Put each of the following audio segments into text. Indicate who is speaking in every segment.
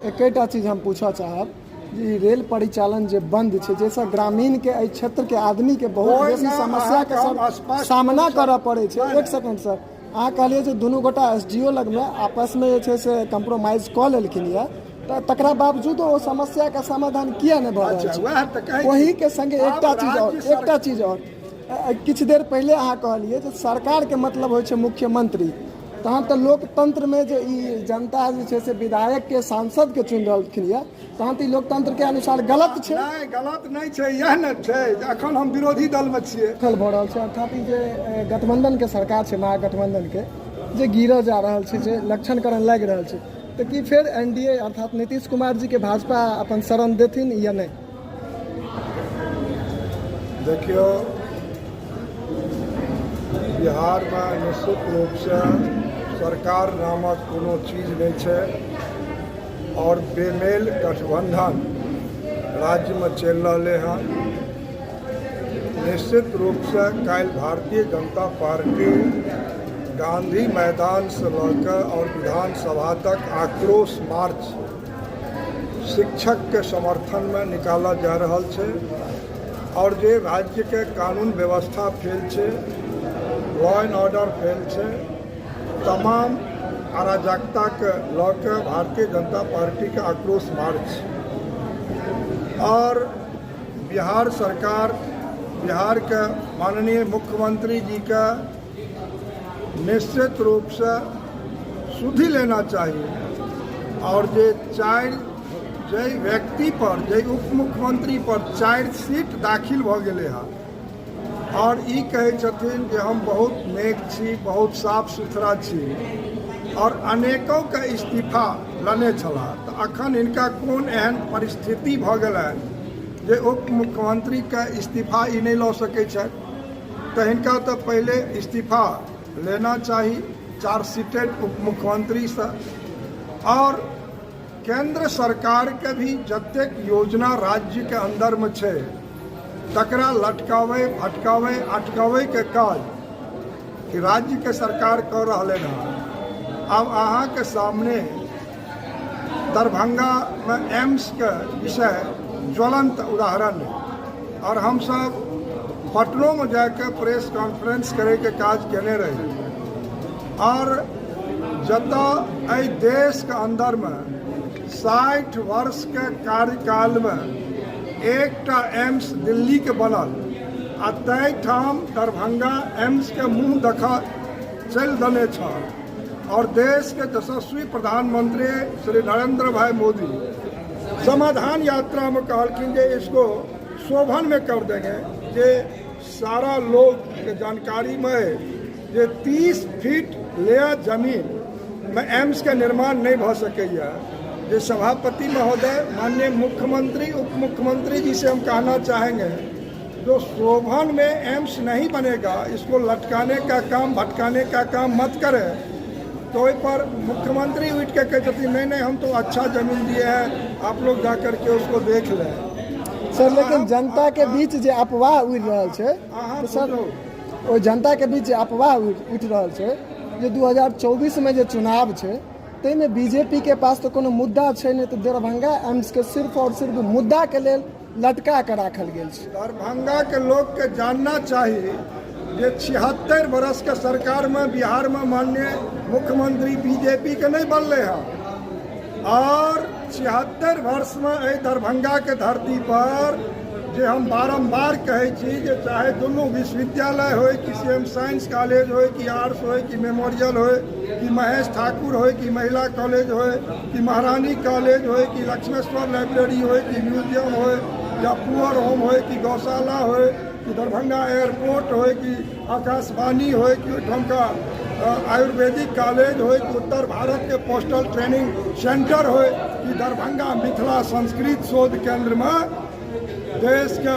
Speaker 1: एकटा चीज हम पूछा चाहब जी, रेल परिचालन जे बंद है, जैसा ग्रामीण के क्षेत्र के आदमी के बहुत बेसी समस्या के सब सामना करऽ पड़े छै। एक सेकंड सर, अहाँ कहलिए जे दुनू गोटा एसडीओ लग में आपस में से कम्प्रोमाइज कऽ लेलखिन यऽ, तकरा बावजूद ओ समस्या के समाधान किया नहीं भऽ रहल छै। वही के संगे एकटा चीज और किछ देर पहले अहाँ कहलिए जे सरकार के मतलब होइ छै मुख्यमंत्री, तहन तो लोकतंत्र में जे जनता जे से विधायक के सांसद के चुन रहलखिन यऽ, तहन तो लोकतंत्र के अनुसार गलत छै।
Speaker 2: नहीं, गलत नहीं छै, यह न छै। अखन हम विरोधी दल में छियै।
Speaker 1: खल भऽ रहल छै, अर्थात ई जे गठबंधन के सरकार छै, महागठबंधन के जे गिरऽ जा रहल छै, जे लक्षण करण लागि रहल छै, तो कि फिर एनडीए अर्थात नीतीश कुमार जी के भाजपा अपन शरण देथिन या नहीं?
Speaker 2: देखियो, बिहार में निश्चित रूप से सरकार नामक कोनो चीज नहीं छै और बेमेल गठबंधन राज्य में चल रहे हैं। निश्चित रूप से कल भारतीय जनता पार्टी गांधी मैदान से लेकर और विधानसभा तक आक्रोश मार्च शिक्षक के समर्थन में निकाला जा रहा है और जे राज्य के कानून व्यवस्था फेल है, लॉ एंड ऑर्डर फेल है, तमाम अराजकता के लेकर भारतीय जनता पार्टी के आक्रोश मार्च और बिहार सरकार, बिहार के माननीय मुख्यमंत्री जी का निश्चित रूप से सुधि लेना चाहिए और जे जय व्यक्ति पर, जय उप मुख्यमंत्री पर 4 सीट दाखिल भ गए हैं और ई कहे छथिन जे हम बहुत नेक छी, बहुत साफ सुथरा छी और अनेकों का इस्तीफा लेने छला, तो अखन इनका कोन एहन परिस्थिति भ गल है जे उप मुख्यमंत्री का इस्तीफा ई नहीं लऽ सकै छै। तो इनका तो पहले इस्तीफा लेना चाहिए 4 सीटेड उप मुख्यमंत्री से और केंद्र सरकार के भी जतेक योजना राज्य के अंदर में छै तकरा लटकावे, भटकावे, अटकावे के काज कि राज्य के सरकार कर रहे हैं। अब अहाँ के सामने दरभंगा में एम्स के विषय ज्वलंत उदाहरण और हम सब पटनो में जाकर प्रेस कॉन्फ्रेंस करे के काज केने रहे और जता एहि देश के अंदर में 60 वर्ष के कार्यकाल में एकटा एम्स दिल्ली के बनल आ तय ठाम दरभंगा एम्स के मुँह देखा चल देने छल और देश के यशस्वी प्रधानमंत्री श्री नरेंद्र भाई मोदी समाधान यात्रा में कहलखिन जे इसको शोभन में कर देंगे। जे सारा लोग के जानकारी में जे 30 फीट लेया जमीन में एम्स के निर्माण नहीं भ सकैया। जो सभापति महोदय, माननीय मुख्यमंत्री, उप मुख्यमंत्री जी से हम कहना चाहेंगे, जो शोभन में एम्स नहीं बनेगा, इसको लटकाने का काम, भटकाने का काम मत करें। तो इस पर मुख्यमंत्री उठ के कहते नहीं नहीं हम तो अच्छा जमीन दिए हैं, आप लोग जा करके उसको देख लें।
Speaker 1: सर लेकिन जनता के बीच जे अफवाह उड़ रहा है, तो सर वो जनता के बीच अफवाह उठ रहा है जे 2024 में जो चुनाव है में बीजेपी के पास तो कोनो मुद्दा है नहीं, तो दरभंगा एम्स के सिर्फ और सिर्फ मुद्दा के लेल लटका के राखल गेल छै।
Speaker 2: दरभंगा के लोग के जानना चाहिए जे 76 वर्ष के सरकार में बिहार में माननीय मुख्यमंत्री बीजेपी के नहीं बनले हैं और 76 वर्ष में एहि दरभंगा के धरती पर जे हम बारंबार कहे छी जे चाहे दोनों विश्वविद्यालय हो कि सीएम साइंस कॉलेज हो कि आर्ट्स हो कि मेमोरियल हो कि महेश ठाकुर हो कि महिला कॉलेज हो कि महारानी कॉलेज हो कि लक्ष्मेश्वर लाइब्रेरी हो कि म्यूजियम हो या पुअर होम हो कि गौशाला हो कि दरभंगा एयरपोर्ट हो कि आकाशवाणी हो कि ओहिठाम का आयुर्वेदिक कॉलेज हो कि उत्तर भारत के पोस्टल ट्रेनिंग सेंटर हो कि दरभंगा मिथिला संस्कृत शोध केंद्र में देश के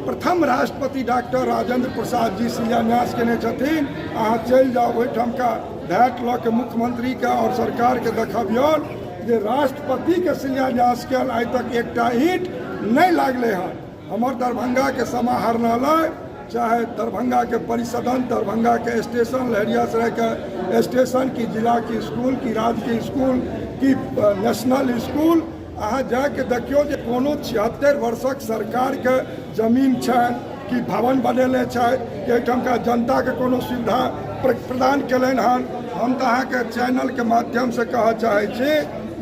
Speaker 2: प्रथम राष्ट्रपति डॉक्टर राजेंद्र प्रसाद जी शिलान्यास केने छथिन। अहाँ चल जाओ ओहिठाम का भेट लऽ के मुख्यमंत्री का और सरकार के देखबियौन जे राष्ट्रपति के शिलान्यास कयल आइ तक एकटा ईंट नहीं लागले हैं। हमर दरभंगा के समाहरणालय, चाहे दरभंगा के परिसदन, दरभंगा के स्टेशन, लहरियासराय के स्टेशन की जिला की स्कूल की राजकीय स्कूल कि नेशनल स्कूल अहाँ जाके देखियो जे कोनो 76 वर्षक सरकार के जमीन छनि कि भवन बनेले छै कि एहिठाम का जनता के कोनो सुविधा प्रदान कयलनि हन। हम तऽ अहाँके चैनल के माध्यम से कहऽ चाहै छी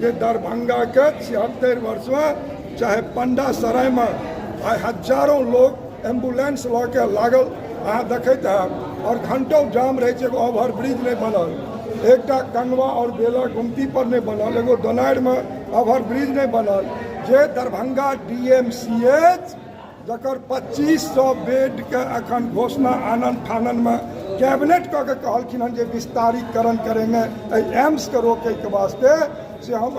Speaker 2: जे दरभंगा के 76 वर्ष में चाहे पंडा सराय में आइ हजारों लोग एम्बुलेंस लऽ के लागल अहाँ देखैत हैब और घंटों जाम रहे छै। एगो ओवर ब्रिज नहीं बनल, एकटा कंगवा और बेला गुमती पर नहीं बनल, एगो दोनाइर में ओवर ब्रिज नहीं बनल। जे दरभंगा DMCH जकर 2500 बेड के अखन घोषणा आनन फानन में कैबिनेट कऽ के कहलखिन हन जे विस्तारीकरण करेंगे एम्स के रोके के वास्ते, से हम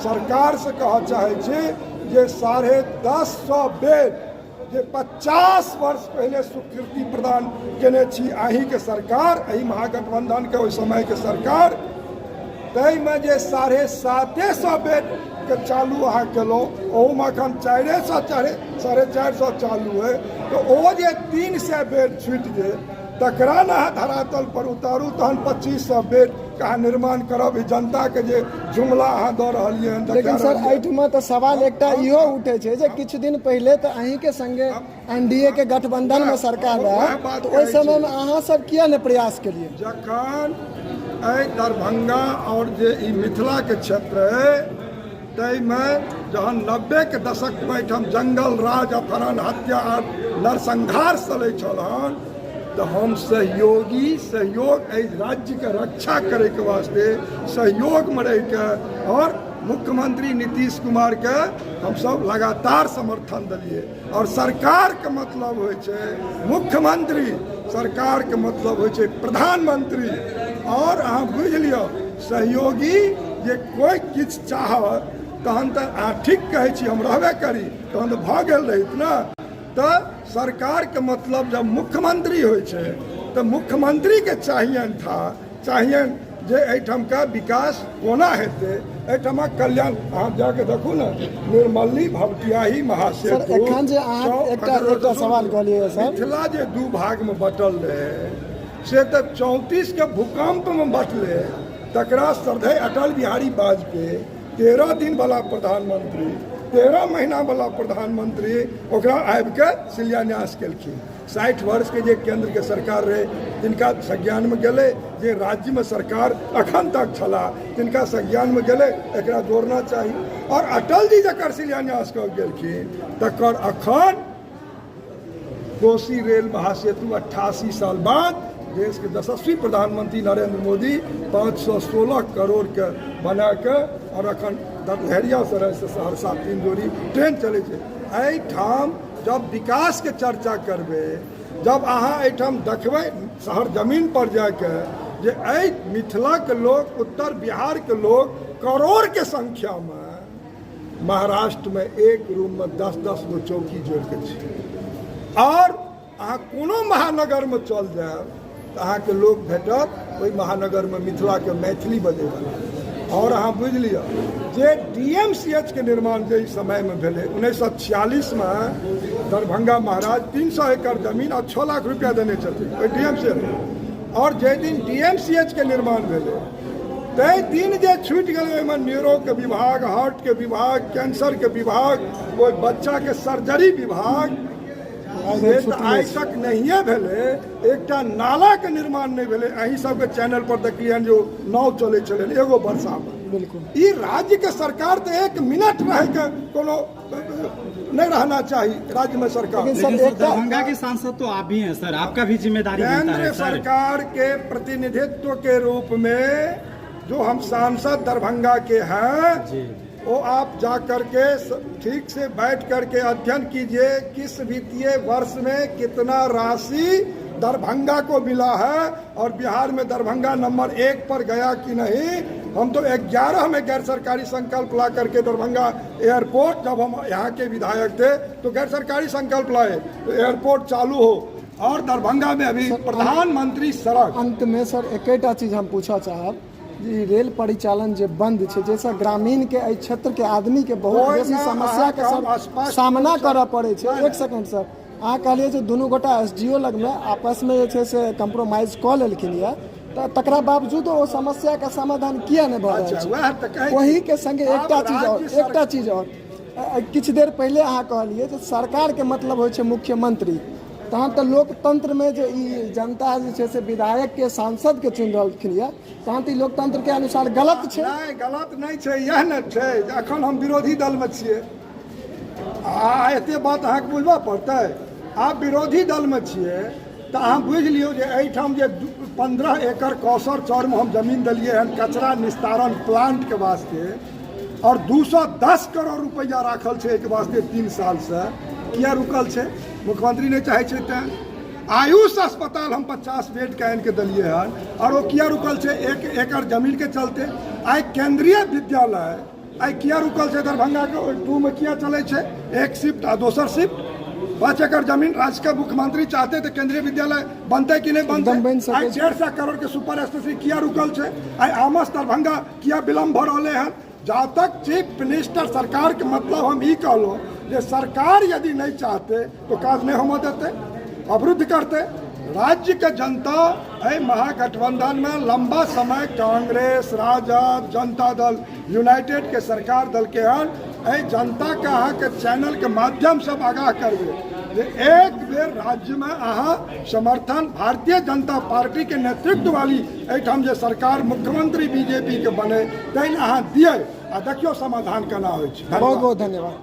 Speaker 2: सरकार से कहऽ चाहे छी जे 1050 बेड जे 50 वर्ष पहले स्वीकृति प्रदान केने छी अहीं के सरकार, अहीं महागठबंधन के ओहि समय के सरकार, तै में जे 750 बेड के चालू अहाँ केलहुँ, ओहूमे एखन 450 चालू है, तो ओ जे 300 बेड छूटि गेल तकरा ने धरातल पर उतारू, तहन 2500 बेड के अहाँ निर्माण करब। जनता के जे जुमला अहाँ दऽ रहलियै हन।
Speaker 1: लेकिन सर एहिठमा तऽ सवाल एकटा इहो उठे छै जे किछु दिन पहले तऽ अहीं के संगे NDA के गठबंधन में सरकार रहा, तो ओहि समय में अहाँ सब किया ने प्रयास केलिए? जखन
Speaker 2: दरभंगा और जे ई मिथिला के क्षेत्र है तैमे जहन 90 के दशक में एहिठाम जंगल राज अपहरण हत्या आ नरसंहार चलै छल हन, तो हम सहयोग राज्य के रक्षा करे के वास्ते सहयोग में रह के और मुख्यमंत्री नीतीश कुमार के हम सब लगातार समर्थन दिलिए। और सरकार के मतलब होय छै मुख्यमंत्री, सरकार के मतलब होय छै प्रधानमंत्री। और अहाँ बुझ लियो सहयोगी जे कोई किछु चाहत तहन तऽ अहाँ ठीक कहै छी हम रहबे करी, तहन तऽ भऽ गेल रहित ना। तो सरकार के मतलब जब मुख्यमंत्री होय छै तो मुख्यमंत्री के चाहिए जे एहिठाम का विकास कोना हेतै, एहिठाम कल्याण। अहाँ जाके देखू ना निर्मली भपटियाही महासेतु,
Speaker 1: एखन जे अहाँ एकटा सवाल कहलियै सर,
Speaker 2: मिथिला जे दू भाग में बटल रहे से तो 34 के भूकंप में बटले, तकरा श्रद्धेय अटल बिहारी वाजपेयी 13 दिन वाला प्रधानमंत्री, 13 महीना वाला प्रधानमंत्री ओकरा आबि के शिलान्यास केलखिन। 60 वर्ष के जे केंद्र के सरकार रहे तिनका संज्ञान में गेले, जे राज्य में सरकार अखन तक छला तिनका संज्ञान में गेले, एकरा जोड़ना चाहिए। और अटल जी जकर शिलान्यास कऽ गेलखिन तकर अखन कोसी रेल महासेतु 88 साल बाद देश के यशस्वी प्रधानमंत्री नरेंद्र मोदी 516 करोड़ के बना के और अखन लहरिया सराय से सहरसा 3 जोड़ी ट्रेन चले छै। एहिठाम जब विकास के चर्चा करबे, जब अहाँ एहिठाम देखबै शहर जमीन पर जाके जे एहि मिथिला के लोग, उत्तर बिहार के लोग करोड़ के संख्या में महाराष्ट्र में एक रूम में 10-10 गो चौकी जोड़ के छै। और अहाँ कोनो महानगर में चल जाए तो अहाँ के लोग भेटत ओहि महानगर में मिथिला के मैथिली बजे वाला। और अहाँ बुझ लिअ जे DMCH के निर्माण जे समय में भेले 1946 में दरभंगा महाराज 300 एकड़ जमीन और 6 लाख रुपया देने छथिन ओहि DMCH। और जे दिन DMCH के निर्माण भेले तै दिन जे छूटि गेलै ओहिमे न्यूरो के विभाग, हार्ट के विभाग, कैंसर के विभाग, ओहि बच्चा के सर्जरी विभाग आइ तक नहिए भेले। एकटा नाला के निर्माण नहीं भेले। अहीं सबके चैनल पर देखलियन जो नाव चले छले एगो वर्षा में।
Speaker 1: बिल्कुल
Speaker 2: ई राज्य के सरकार तो 1 मिनट रह के कोनो नहीं रहना चाहिए राज्य में सरकार।
Speaker 3: लेकिन दरभंगा के सांसद तो आप भी हैं सर, आपका भी जिम्मेदारी बनता है।
Speaker 2: केंद्र सरकार के प्रतिनिधित्व के रूप में जो हम सांसद दरभंगा के हैं वो आप जा करके ठीक से बैठ करके अध्ययन कीजिए किस वित्तीय वर्ष में कितना राशि दरभंगा को मिला है और बिहार में दरभंगा नंबर 1 पर गया कि नहीं। हम तो 11 में गैर सरकारी संकल्प ला करके दरभंगा एयरपोर्ट, जब हम यहाँ के विधायक थे तो गैर सरकारी संकल्प लाए तो एयरपोर्ट चालू हो। और दरभंगा में अभी प्रधानमंत्री सड़क।
Speaker 1: अंत में सर एक चीज हम पूछा चाहब, जी रेल परिचालन जे बंद है जैसा ग्रामीण के एहि क्षेत्र के आदमी के बहुत बेसी समस्या के सब सामना करऽ पड़े छै। एक सेकंड सर, अहाँ कहलिए जे दुनू गोटा SDO लग में आपस में जे छै से कम्प्रोमाइज कऽ लेलखिन यऽ, तकरा बावजूद वो समस्या का समाधान किया नहीं भऽ रहल
Speaker 2: अच्छा
Speaker 1: छै।
Speaker 2: वएह तऽ कहै छी।
Speaker 1: वही के संगे
Speaker 2: आब
Speaker 1: एकटा चीज और
Speaker 2: राज्य
Speaker 1: एकटा चीज और किछु देर पहिले अहाँ कहलिए जे सरकार के मतलब होइ छै मुख्यमंत्री, तहन तऽ लोकतंत्र में जे ई जनता जे छै से विधायक के सांसद के चुनि रहलखिन यऽ, तहन तऽ ई लोकतंत्र के अनुसार गलत छै।
Speaker 2: नहीं गलत नहीं छै, यह न छै जे अखन हम विरोधी दल में छियै आ एते बात अहाँके बुझबऽ पड़तै। आप विरोधी दल में छियै तऽ अहाँ बुझि लियौ जे एहिठाम जे 15 एकड़ कौशर चौर में हम जमीन दिलियै हन कचरा निस्तारण प्लांट के वास्ते और 210 करोड़ रुपया राखल छै एक वास्ते 3 साल से, किया रुकल छै? मुख्यमंत्री नहीं चाहे छै तें। आयुष अस्पताल हम 50 बेड के आनि के दिलियै हन और वो किया रुकल छै? 1 एकड़ जमीन के चलते। आई केंद्रीय विद्यालय आई किया रुकल छै? दरभंगा के 2 में किया चले छै? एक शिफ्ट आ दोसर शिफ्ट 5 एकड़ जमीन राज्य के मुख्यमंत्री चाहते तो केंद्रीय विद्यालय बनते कि नहीं
Speaker 1: एकदम बनि
Speaker 2: बनते?
Speaker 1: सकै
Speaker 2: आई
Speaker 1: छै।
Speaker 2: 150 करोड़ के सुपर स्पेशलिटी किया रुकल छै? आई आमस दरभंगा किया विलम्ब भ रहले हन? जहाँ तक चीफ मिनिस्टर सरकार के मतलब हम ई कहलो जे सरकार यदि नहीं चाहते तो काज नहीं होने देते, अवरुद्ध करते। राज्य के जनता है महागठबंधन में लंबा समय कांग्रेस, राजद, जनता दल यूनाइटेड के सरकार दल के हन है जनता के अहाँ के चैनल के माध्यम से आगाह करबे जे एक बेर राज्य में अहाँ समर्थन भारतीय जनता पार्टी के नेतृत्व वाली एहिठाम जे सरकार मुख्यमंत्री बीजेपी के बने तैं अहाँ दिए आ देखियो समाधान केना होइ छै।
Speaker 1: बहुत बहुत धन्यवाद।